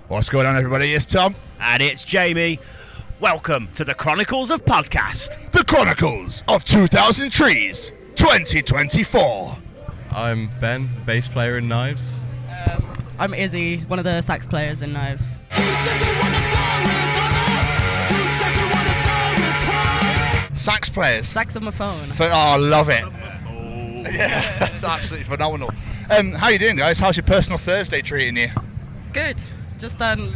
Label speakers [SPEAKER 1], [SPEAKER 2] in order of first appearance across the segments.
[SPEAKER 1] What's going on, everybody? It's Tom.
[SPEAKER 2] And it's Jamie. Welcome to the Chronicles of Podcast.
[SPEAKER 1] The Chronicles of 2000 Trees 2024.
[SPEAKER 3] I'm Ben, bass player in Knives.
[SPEAKER 4] I'm Izzy, one of the sax players in Knives.
[SPEAKER 1] Sax players.
[SPEAKER 4] Saxophone.
[SPEAKER 1] I love it. Yeah, that's absolutely phenomenal. How you doing, guys? How's your personal Thursday treating you?
[SPEAKER 4] Good. Just done,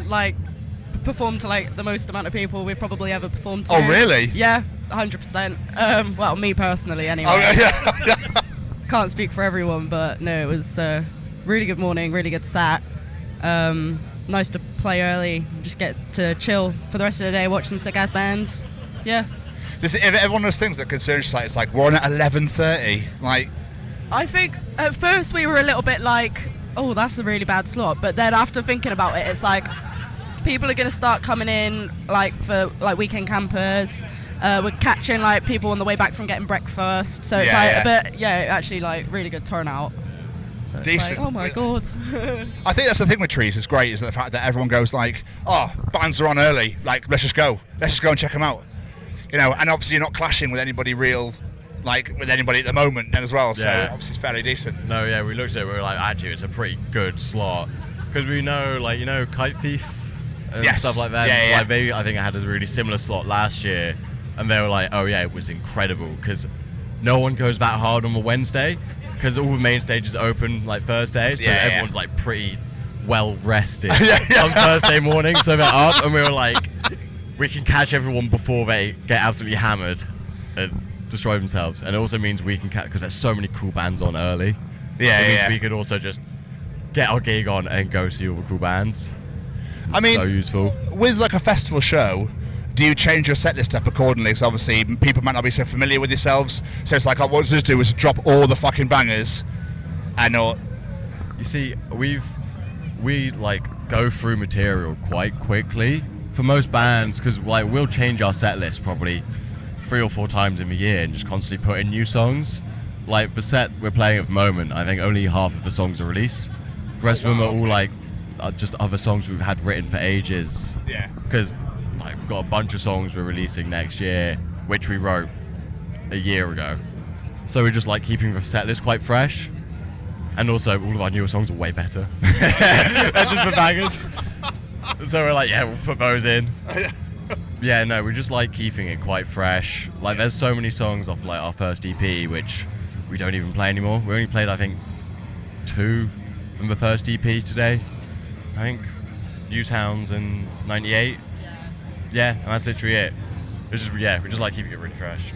[SPEAKER 4] performed to, the most amount of people we've probably ever performed to.
[SPEAKER 1] Oh, really?
[SPEAKER 4] Yeah, 100%. Well, me personally, anyway.
[SPEAKER 1] Oh, yeah.
[SPEAKER 4] Can't speak for everyone, but no, it was a really good morning, really good set. Nice to play early, just get to chill for the rest of the day, watch some sick-ass bands. Yeah.
[SPEAKER 1] Is it one of those things that concerns you? It's like, we're on at 11:30.
[SPEAKER 4] I think at first we were a little bit like, oh, that's a really bad slot. But then after thinking about it, it's like people are going to start coming in for weekend campers. We're catching people on the way back from getting breakfast. So it's actually really good turnout. So
[SPEAKER 1] decent.
[SPEAKER 4] Oh my god.
[SPEAKER 1] I think that's the thing with Trees. Is great is the fact that everyone goes oh, bands are on early. Let's just go and check them out. And obviously you're not clashing with anybody real. With anybody at the moment then as well, so obviously it's fairly decent.
[SPEAKER 3] No, yeah, we looked at it, we were like, actually, it's a pretty good slot. Because we know, Kite Thief and stuff like that.
[SPEAKER 1] Yeah.
[SPEAKER 3] Maybe, I think it had a really similar slot last year, and they were like, oh yeah, it was incredible, because no one goes that hard on a Wednesday, because all the main stages open Thursday, so everyone's pretty well rested on Thursday morning, so they're up, and we were like, we can catch everyone before they get absolutely hammered and destroy themselves. And it also means we can catch, because there's so many cool bands on early. We could also just get our gig on and go see all the cool bands. So useful.
[SPEAKER 1] With a festival show, do you change your set list up accordingly? Because obviously people might not be so familiar with yourselves, so it's what we'll just do is drop all the fucking bangers and all.
[SPEAKER 3] You see, we go through material quite quickly for most bands, because we'll change our set list probably 3 or 4 times in the year and just constantly put in new songs. The set we're playing at the moment, I think only half of the songs are released. The rest of them are all just other songs we've had written for ages.
[SPEAKER 1] Yeah.
[SPEAKER 3] Because we've got a bunch of songs we're releasing next year, which we wrote a year ago. So we're just keeping the set list quite fresh. And also all of our newer songs are way better. They're just the bangers. So we're we'll put those in. Yeah, no, we just keeping it quite fresh. There's so many songs off our first EP which we don't even play anymore. We only played I think 2 from the first EP today. I think Use Hounds and 98. Yeah, and that's literally it. It's just we just keeping it really fresh.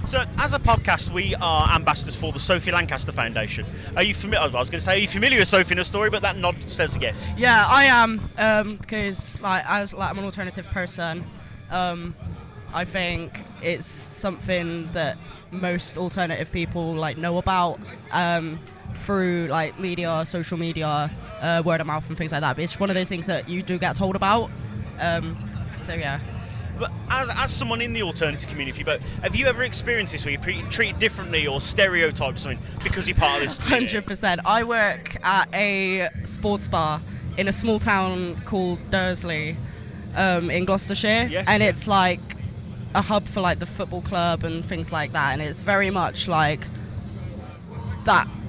[SPEAKER 2] So, as a podcast, we are ambassadors for the Sophie Lancaster Foundation. Are you familiar? I was going to say, are you familiar with Sophie and her story? But that nod says yes.
[SPEAKER 4] Yeah, I am. Because I'm an alternative person. I think it's something that most alternative people know about through media, social media, word of mouth, and things like that. But it's one of those things that you do get told about. So yeah.
[SPEAKER 2] But as someone in the alternative community, have you ever experienced this where you're treated differently or stereotyped or something because you're part of this?
[SPEAKER 4] 100%. I work at a sports bar in a small town called Dursley in Gloucestershire.
[SPEAKER 2] Yes,
[SPEAKER 4] and it's a hub for the football club and things like that. And it's very much that,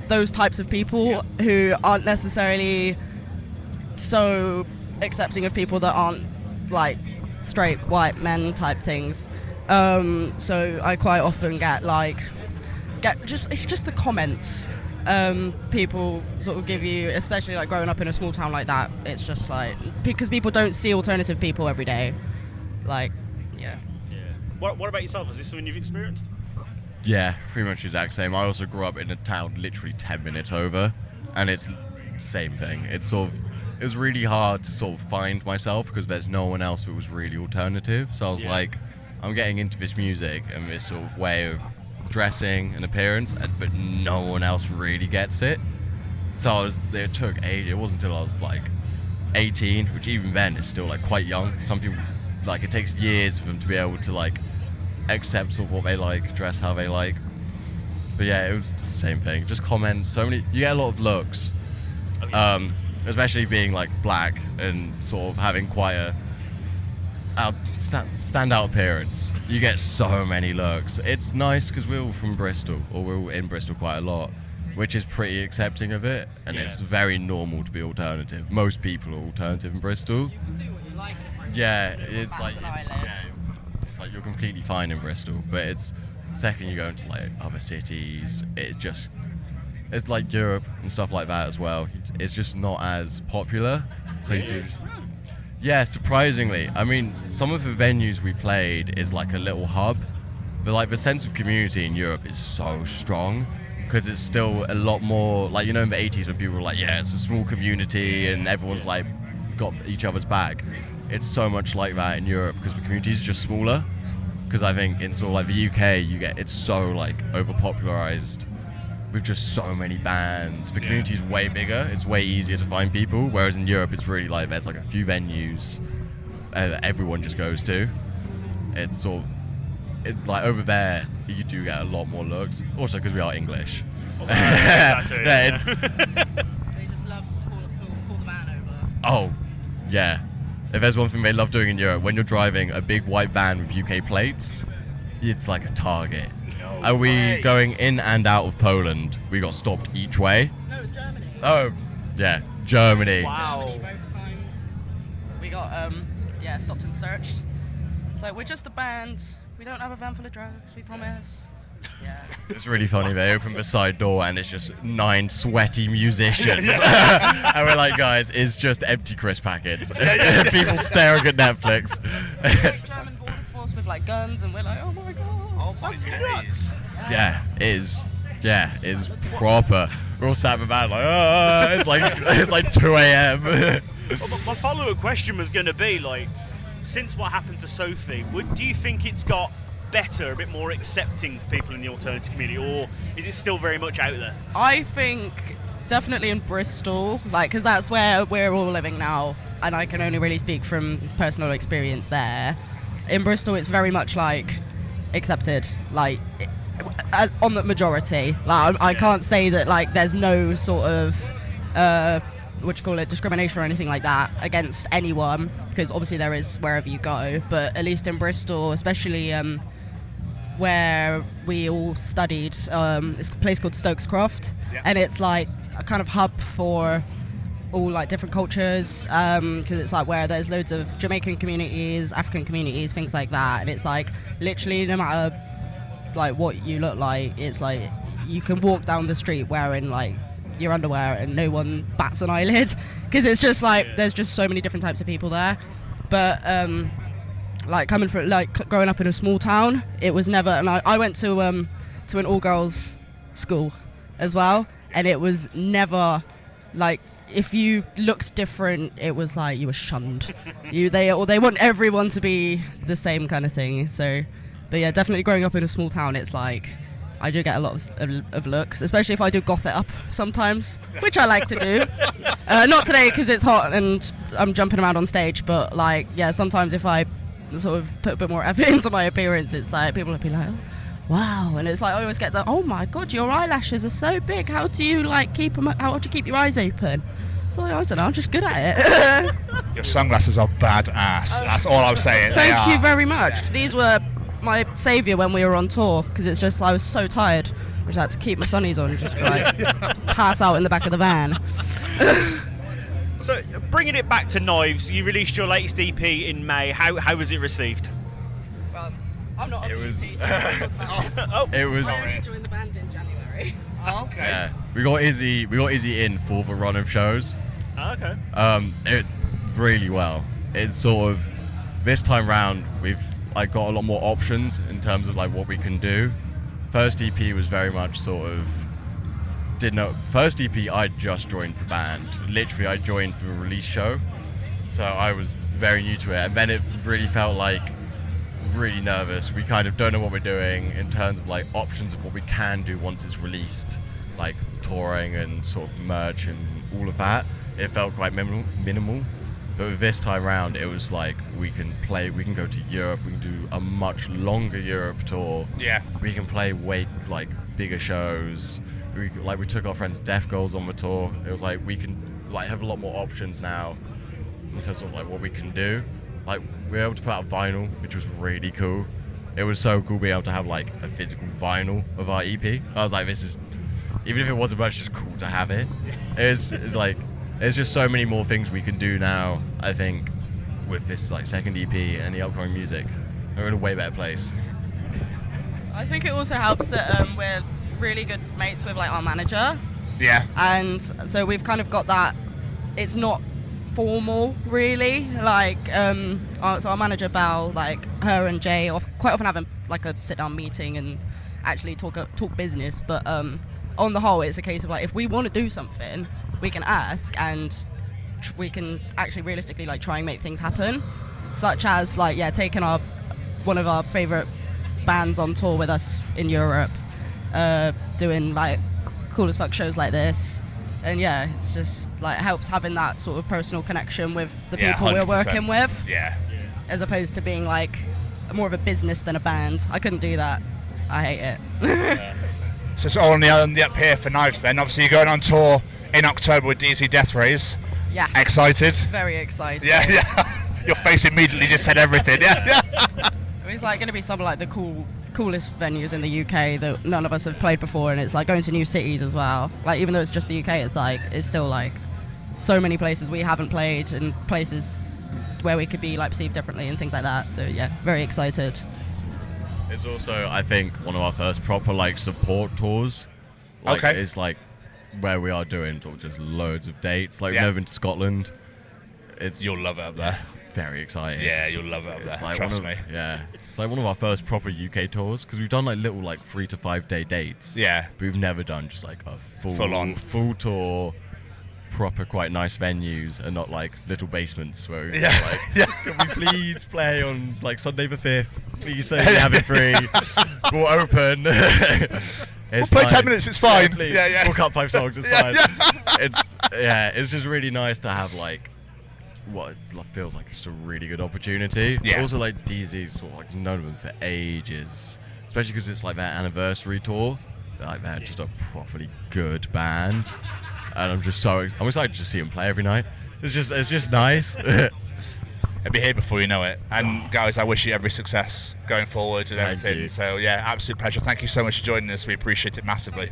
[SPEAKER 4] those types of people who aren't necessarily so accepting of people that aren't straight white men type things. So I quite often get it's just the comments people sort of give you, especially growing up in a small town like that. It's just because people don't see alternative people every day. Yeah.
[SPEAKER 2] What about yourself? Is this something you've experienced?
[SPEAKER 3] Yeah, pretty much the exact same. I also grew up in a town literally 10 minutes over, and it's the same thing. It was really hard to sort of find myself because there's no one else that was really alternative. So I was I'm getting into this music and this sort of way of dressing and appearance, but no one else really gets it. So it took ages. It wasn't until I was 18, which even then is still quite young. Some people, it takes years for them to be able to accept sort of what they like, dress how they like. But yeah, it was the same thing. Just comments. You get a lot of looks. especially being like black and sort of having quite a standout appearance. You get so many looks. It's nice because we're all from Bristol, or we're all in Bristol quite a lot, which is pretty accepting of it, and it's very normal to be alternative. Most people are alternative in Bristol.
[SPEAKER 4] You can do what you like in Bristol.
[SPEAKER 3] Yeah, it's like
[SPEAKER 4] Yeah.
[SPEAKER 3] it's like you're completely fine in Bristol, but it's second you go into like other cities, it's like Europe and stuff like that as well. It's just not as popular. So you do. Yeah, surprisingly. I mean, some of the venues we played is like a little hub. The sense of community in Europe is so strong because it's still a lot more like, you know, in the 80s when people were like, yeah, it's a small community and everyone's like got each other's back. It's so much like that in Europe because the community is just smaller. Because I think in sort of like the UK, it's so like overpopularized with just so many bands. The community is way bigger. It's way easier to find people. Whereas in Europe, it's really like there's like a few venues everyone just goes to. It's like over there, you do get a lot more looks. Also because we are English.
[SPEAKER 2] That too,
[SPEAKER 4] They just love to pull the van over.
[SPEAKER 3] Oh, yeah. If there's one thing they love doing in Europe, when you're driving a big white van with UK plates, it's like a target. Are we going in and out of Poland? We got stopped each way.
[SPEAKER 4] No, it's Germany.
[SPEAKER 3] Oh, yeah, Germany.
[SPEAKER 2] Wow.
[SPEAKER 4] Germany both times. We got stopped and searched. It's like, we're just a band. We don't have a van full of drugs, we promise. Yeah.
[SPEAKER 3] It's really funny. They open the side door and it's just 9 sweaty musicians. And we're like, guys, it's just empty crisp packets. People staring at Netflix.
[SPEAKER 4] German border force with like guns, and we're like, oh my god.
[SPEAKER 1] Oh my days.
[SPEAKER 3] Yeah, it is. Yeah, it's proper. We're all sat in the van like, oh, it's like 2 a.m.
[SPEAKER 2] My follow-up question was going to be like, since what happened to Sophie, do you think it's got better, a bit more accepting for people in the alternative community, or is it still very much out there?
[SPEAKER 4] I think definitely in Bristol, like, because that's where we're all living now, and I can only really speak from personal experience there. In Bristol, it's very much like accepted, like on the majority. Like, I can't say that like there's no sort of discrimination or anything like that against anyone, because obviously there is wherever you go. But at least in Bristol, especially where we all studied, it's a place called Stokescroft, and it's like a kind of hub for all like different cultures, because it's like where there's loads of Jamaican communities, African communities, things like that. And it's like literally no matter like what you look like, it's like you can walk down the street wearing like your underwear and no one bats an eyelid, because it's just like there's just so many different types of people there. But like coming from like growing up in a small town, it was never, and I went to an all-girls school as well, and it was never like, if you looked different, it was like you were shunned. They want everyone to be the same kind of thing. So, but yeah, definitely growing up in a small town, it's like I do get a lot of looks, especially if I do goth it up sometimes, which I like to do. Not today because it's hot and I'm jumping around on stage, but like, yeah, sometimes if I sort of put a bit more effort into my appearance, it's like people will be like, oh, wow, and it's like I always get the, oh my god, your eyelashes are so big. How do you like keep them? How do you keep your eyes open? So I don't know, I'm just good at it.
[SPEAKER 1] Your sunglasses are badass. That's all I'm saying.
[SPEAKER 4] Thank you very much. These were my saviour when we were on tour, because it's just I was so tired, I just had to keep my sunnies on and just like pass out in the back of the van.
[SPEAKER 2] So bringing it back to Knives, you released your latest EP in May. How was it received?
[SPEAKER 4] Well, I'm not.
[SPEAKER 3] It was.
[SPEAKER 2] It
[SPEAKER 3] was.
[SPEAKER 4] I joined the band in January.
[SPEAKER 1] Oh, okay.
[SPEAKER 3] Yeah, we got Izzy in for the run of shows.
[SPEAKER 2] Oh, okay.
[SPEAKER 3] It really well. It's sort of this time round I got a lot more options in terms of like what we can do. First EP was very much sort of first EP I just joined the band. Literally I joined for a release show, so I was very new to it, and then it really felt like really nervous. We kind of don't know what we're doing in terms of like options of what we can do once it's released, like touring and sort of merch and all of that. It felt quite minimal. But with this time round, it was like we can go to Europe, we can do a much longer Europe tour.
[SPEAKER 1] Yeah.
[SPEAKER 3] We can play way like bigger shows. We took our friends Deaf Girls on the tour. It was like we can like have a lot more options now in terms of like what we can do. Like we were able to put out vinyl, which was really cool. It was so cool being able to have like a physical vinyl of our EP. I was like, this is, even if it wasn't much, just cool to have it. It's like, there's just so many more things we can do now, I think, with this like second EP and the upcoming music. We're in a way better place.
[SPEAKER 4] I think it also helps that we're really good mates with like our manager,
[SPEAKER 1] Yeah.
[SPEAKER 4] and so we've kind of got that. It's not formal really, like so our manager Belle, like her and Jay quite often have like a sit down meeting and actually talk business, but on the whole it's a case of like if we want to do something we can ask and we can actually realistically like try and make things happen, such as like taking one of our favorite bands on tour with us in Europe, doing like cool as fuck shows like this. And it's just like helps having that sort of personal connection with the people we're
[SPEAKER 1] 100%.
[SPEAKER 4] working with,
[SPEAKER 1] Yeah.
[SPEAKER 4] as opposed to being like more of a business than a band. I couldn't do that. I hate it.
[SPEAKER 1] So it's all on the up here for Knives then. Obviously you're going on tour in October with DZ Death Rays.
[SPEAKER 4] Yes.
[SPEAKER 1] Excited?
[SPEAKER 4] Very excited.
[SPEAKER 1] Yeah. Your face immediately just said everything. Yeah.
[SPEAKER 4] It's like going to be some of like the coolest venues in the UK that none of us have played before, and it's like going to new cities as well. Like even though it's just the UK, it's still like so many places we haven't played and places where we could be like perceived differently and things like that. So very excited.
[SPEAKER 3] It's also, I think, one of our first proper like support tours. Like,
[SPEAKER 1] Okay.
[SPEAKER 3] It's like where we are doing sort of just loads of dates. Like we've
[SPEAKER 1] Yeah.
[SPEAKER 3] never been to Scotland.
[SPEAKER 1] You'll love it up there.
[SPEAKER 3] Very exciting.
[SPEAKER 1] Yeah, you'll love it up
[SPEAKER 3] It's
[SPEAKER 1] there.
[SPEAKER 3] like
[SPEAKER 1] Trust
[SPEAKER 3] one
[SPEAKER 1] me.
[SPEAKER 3] of, yeah, it's like one of our first proper UK tours because we've done like little like 3 to 5 day dates.
[SPEAKER 1] Yeah.
[SPEAKER 3] But we've never done just like a
[SPEAKER 1] Full
[SPEAKER 3] tour, proper quite nice venues and not like little basements where we
[SPEAKER 1] Yeah.
[SPEAKER 3] like, can we please play on like Sunday the 5th? Please say we have it free. We'll open.
[SPEAKER 1] We'll play 10 minutes, it's fine.
[SPEAKER 3] Please.
[SPEAKER 1] Yeah.
[SPEAKER 3] We'll cut 5 songs, it's
[SPEAKER 1] Yeah,
[SPEAKER 3] fine. It's just really nice to have like what feels like it's a really good opportunity.
[SPEAKER 1] Yeah.
[SPEAKER 3] Also like DZ, sort of like known them for ages, especially because it's like their anniversary tour. Like they're just a properly good band, and I'm excited to see them play every night. It's just nice.
[SPEAKER 1] It'll be here before you know it. And guys, I wish you every success going forward and
[SPEAKER 3] Thank
[SPEAKER 1] everything.
[SPEAKER 3] you.
[SPEAKER 1] So absolute pleasure. Thank you so much for joining us. We appreciate it massively.